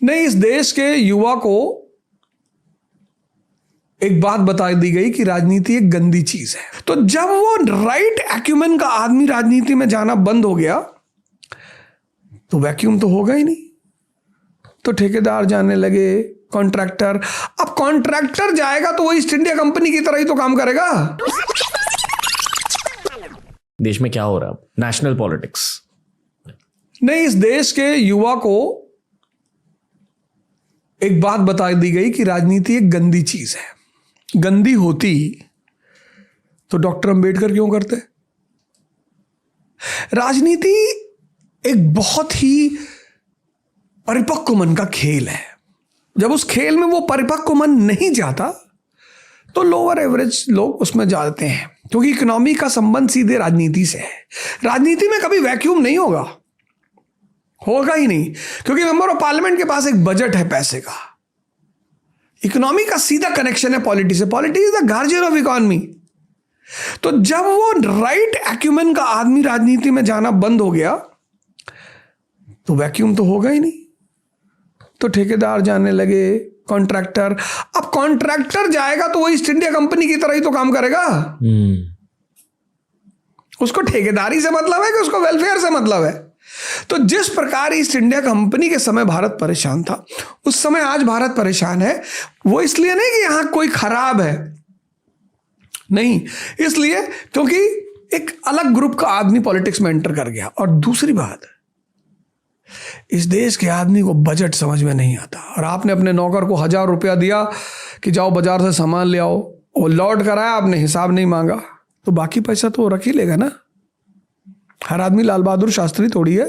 नहीं, इस देश के युवा को एक बात बता दी गई कि राजनीति एक गंदी चीज है। तो जब वो राइट एक्यूमेन का आदमी राजनीति में जाना बंद हो गया तो वैक्यूम तो होगा ही नहीं। तो ठेकेदार जाने लगे, कॉन्ट्रैक्टर। अब कॉन्ट्रैक्टर जाएगा तो वो ईस्ट इंडिया कंपनी की तरह ही तो काम करेगा। देश में क्या हो रहा है? National politics. नहीं, इस देश के युवा को एक बात बता दी गई कि राजनीति एक गंदी चीज है। गंदी होती तो डॉक्टर अंबेडकर क्यों करते? राजनीति एक बहुत ही परिपक्व मन का खेल है। जब उस खेल में वो परिपक्व मन नहीं जाता तो लोअर एवरेज लोग उसमें जाते हैं, क्योंकि इकोनॉमी का संबंध सीधे राजनीति से है। राजनीति में कभी वैक्यूम नहीं होगा ही नहीं, क्योंकि मेंबर ऑफ पार्लियामेंट के पास एक बजट है पैसे का। इकोनॉमी का सीधा कनेक्शन है पॉलिटी से। Polity is the guardian of economy. तो जब वो राइट एक्यूमेन का आदमी राजनीति में जाना बंद हो गया तो वैक्यूम तो होगा ही नहीं। तो ठेकेदार जाने लगे, कॉन्ट्रैक्टर। अब कॉन्ट्रैक्टर जाएगा तो वो ईस्ट इंडिया कंपनी की तरह ही तो काम करेगा। उसको ठेकेदारी से मतलब है कि उसको वेलफेयर से मतलब है। तो जिस प्रकार ईस्ट इंडिया कंपनी के समय भारत परेशान था, उस समय आज भारत परेशान है। वो इसलिए नहीं कि यहां कोई खराब है, नहीं, इसलिए क्योंकि एक अलग ग्रुप का आदमी पॉलिटिक्स में एंटर कर गया। और दूसरी बात, इस देश के आदमी को बजट समझ में नहीं आता। और आपने अपने नौकर को 1000 रुपया दिया कि जाओ बाजार से सामान ले आओ, वो लौट कर आया, आपने हिसाब नहीं मांगा, तो बाकी पैसा तो रख ही लेगा ना। हर आदमी लाल बहादुर शास्त्री थोड़ी है।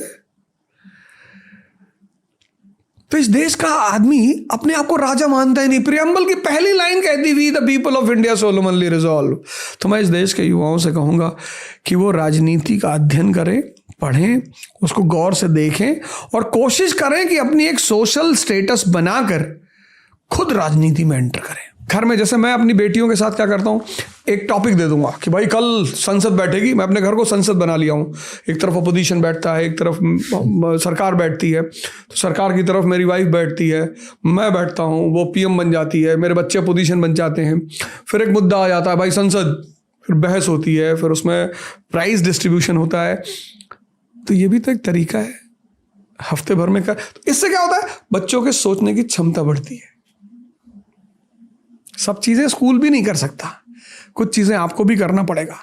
तो इस देश का आदमी अपने आप को राजा मानता ही नहीं। प्रियम्बल की पहली लाइन कहती हुई the people of India solemnly resolve. तो मैं इस देश के युवाओं से कहूंगा कि वो राजनीति का अध्ययन करें, पढ़ें, उसको गौर से देखें और कोशिश करें कि अपनी एक सोशल स्टेटस बनाकर खुद राजनीति में एंटर करें। घर में जैसे मैं अपनी बेटियों के साथ क्या करता हूँ, एक टॉपिक दे दूंगा कि भाई कल संसद बैठेगी। मैं अपने घर को संसद बना लिया हूँ। एक तरफ अपोजिशन बैठता है, एक तरफ सरकार बैठती है। तो सरकार की तरफ मेरी वाइफ बैठती है, मैं बैठता हूँ, वो पीएम बन जाती है, मेरे बच्चे अपोजिशन बन जाते हैं। फिर एक मुद्दा आ जाता है भाई संसद, फिर बहस होती है, फिर उसमें प्राइज डिस्ट्रीब्यूशन होता है। तो ये भी तो एक तरीका है हफ्ते भर में का। तो इससे क्या होता है, बच्चों के सोचने की क्षमता बढ़ती है। सब चीजें स्कूल भी नहीं कर सकता, कुछ चीजें आपको भी करना पड़ेगा।